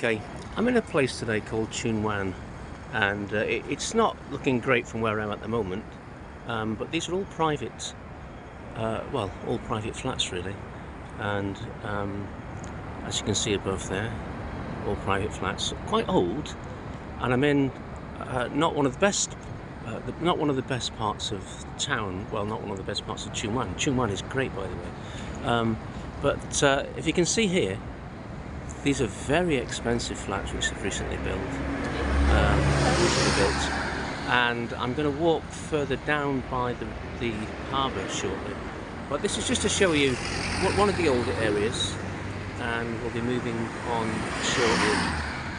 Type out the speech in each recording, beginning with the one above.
Okay, I'm in a place today called Tsuen Wan, and it's not looking great from where I am at the moment, but these are all private, well, all private flats really, and as you can see above there, all private flats, quite old, and I'm in not one of the best parts of town. Well, not one of the best parts of Tsuen Wan. Tsuen Wan is great, by the way, but if you can see here, these are very expensive flats which have recently built, and I'm going to walk further down by the harbour shortly. But this is just to show you one of the older areas, and we'll be moving on shortly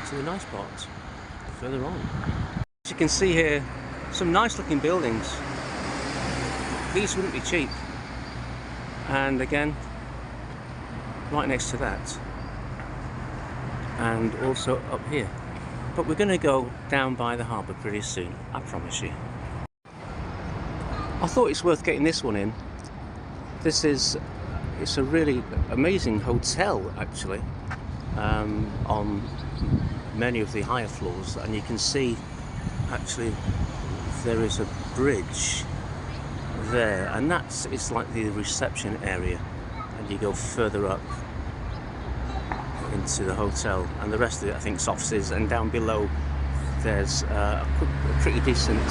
to the nice part further on. As you can see here, some nice looking buildings. These wouldn't be cheap, and again, right next to that, and also up here. But we're going to go down by the harbour pretty soon, I promise you. I thought it's worth getting this one in. It's a really amazing hotel actually, on many of the higher floors, and you can see actually there is a bridge there, and it's like the reception area, and you go further up into the hotel, and the rest of it I think is offices, and down below there's a pretty decent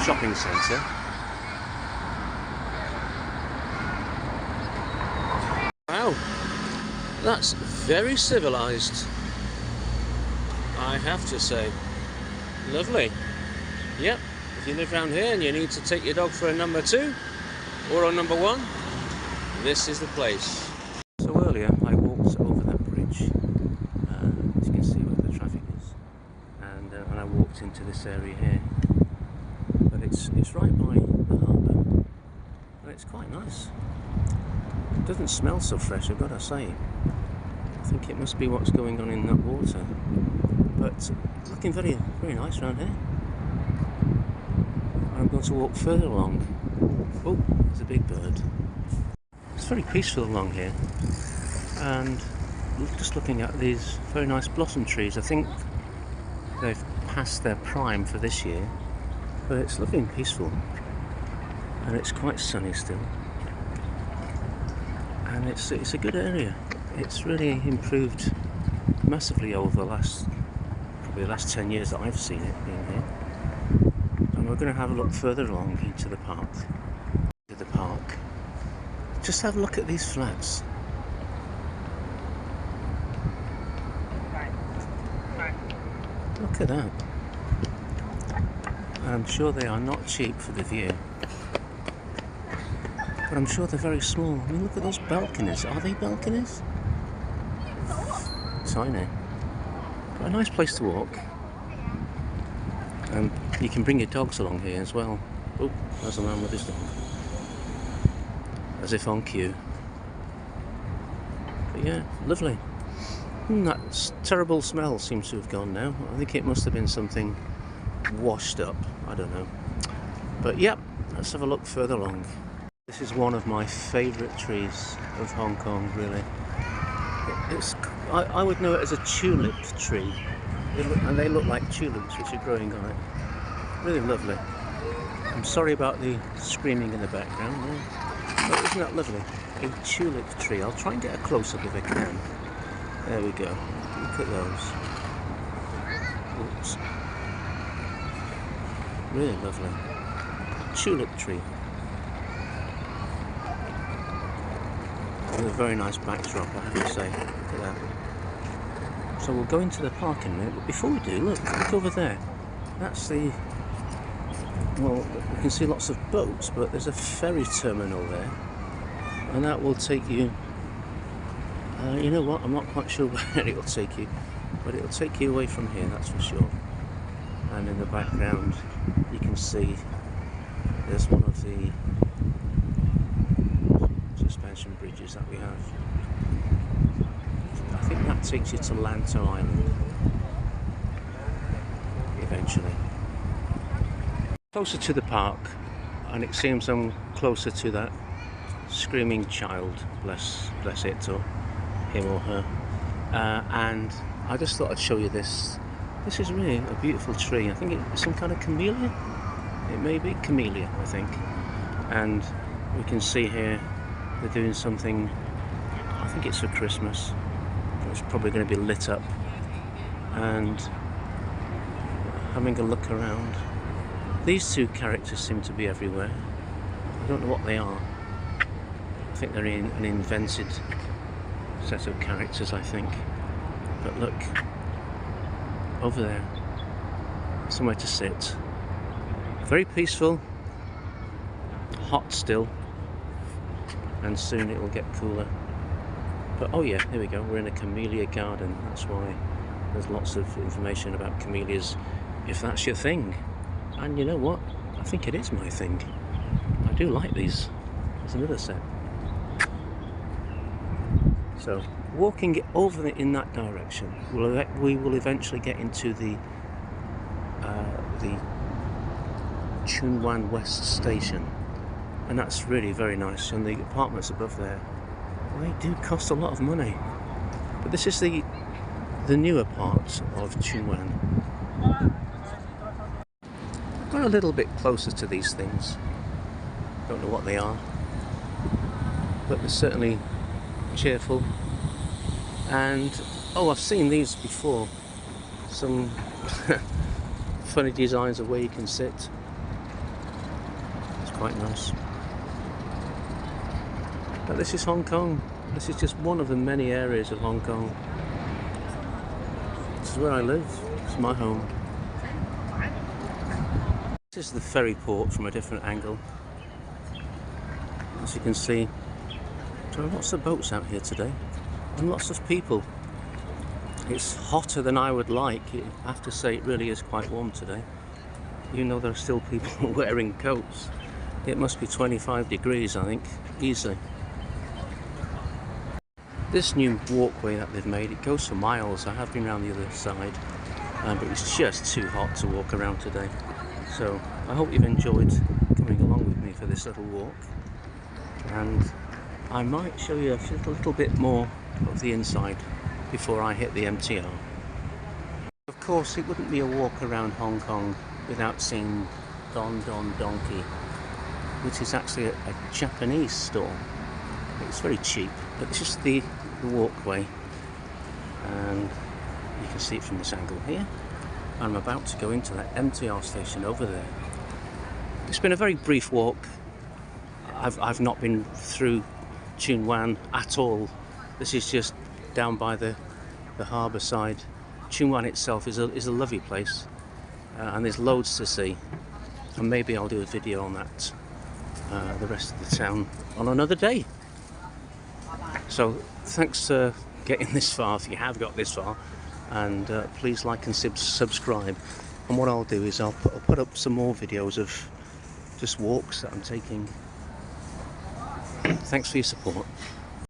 shopping centre. Wow, that's very civilised, I have to say. Lovely. Yep, if you live around here and you need to take your dog for a number 2 or a number 1, this is the place. So earlier I walked over that bridge, as you can see where the traffic is, and I walked into this area here, but it's right by the harbour, and it's quite nice. It doesn't smell so fresh, I've got to say. I think it must be what's going on in that water, but looking very, very nice around here. I'm going to walk further along. Oh, there's a big bird. It's very peaceful along here, and just looking at these very nice blossom trees. I think they've passed their prime for this year, but it's looking peaceful, and it's quite sunny still, and it's a good area. It's really improved massively over probably the last 10 years that I've seen it being here. And we're going to have a look further along into the park. Just have a look at these flats. Look at that. And I'm sure they are not cheap for the view, but I'm sure they're very small. I mean, look at those balconies. Are they balconies? Tiny. But a nice place to walk. And you can bring your dogs along here as well. Oh, there's a man with his dog, as if on cue. But yeah, lovely. That terrible smell seems to have gone now. I think it must have been something washed up, I don't know. But yeah, let's have a look further along. This is one of my favourite trees of Hong Kong, really. I would know it as a tulip tree, and they look like tulips which are growing on it. Really lovely. I'm sorry about the screaming in the background, but isn't that lovely? A tulip tree. I'll try and get a close-up if I can. There we go. Look at those. Oops. Really lovely. Tulip tree. With a very nice backdrop, I have to say. Look at that. So we'll go into the park in a minute, but before we do, look over there. That's the... well, you can see lots of boats, but there's a ferry terminal there, and that will take you... you know what, I'm not quite sure where it will take you, but it will take you away from here, that's for sure. And in the background, you can see there's one of the suspension bridges that we have. I think that takes you to Lantau Island eventually. Closer to the park, and it seems I'm closer to that screaming child, bless it, or him or her, and I just thought I'd show you this. This is really a beautiful tree. I think it's some kind of camellia. It may be camellia, I think. And we can see here they're doing something, I think it's for Christmas. It's probably going to be lit up. And having a look around. These two characters seem to be everywhere. I don't know what they are. I think they're in an invented set of characters, I think. But look, over there, somewhere to sit. Very peaceful, hot still, and soon it will get cooler. But oh yeah, here we go, we're in a camellia garden. That's why there's lots of information about camellias, if that's your thing. And you know what, I think it is my thing. I do like these. There's another set. So walking over in that direction, we will eventually get into the Tsuen Wan West station, and that's really very nice. And the apartments above there, they do cost a lot of money. But this is the newer part of Tsuen Wan. We're a little bit closer to these things. Don't know what they are, but they're certainly cheerful. And oh, I've seen these before. Some funny designs of where you can sit. It's quite nice. But this is Hong Kong. This is just one of the many areas of Hong Kong. This is where I live. It's my home. This is the ferry port from a different angle. As you can see, there are lots of boats out here today and lots of people. It's hotter than I would like. I have to say, it really is quite warm today. You know, there are still people wearing coats. It must be 25 degrees, I think, easily. This new walkway that they've made, it goes for miles. I have been around the other side, but it's just too hot to walk around today. So I hope you've enjoyed coming along with me for this little walk, and I might show you a little bit more of the inside before I hit the MTR. Of course, it wouldn't be a walk around Hong Kong without seeing Don Don Donkey, which is actually a Japanese store. It's very cheap, but it's just the walkway, and you can see it from this angle here. I'm about to go into that MTR station over there. It's been a very brief walk. I've not been through Tsuen Wan at all. This is just down by the harbour side. Tsuen Wan itself is a lovely place, and there's loads to see. And maybe I'll do a video on that, the rest of the town, on another day. So thanks for getting this far, if you have got this far, and please like and subscribe. And what I'll do is I'll put up some more videos of just walks that I'm taking. Thanks for your support.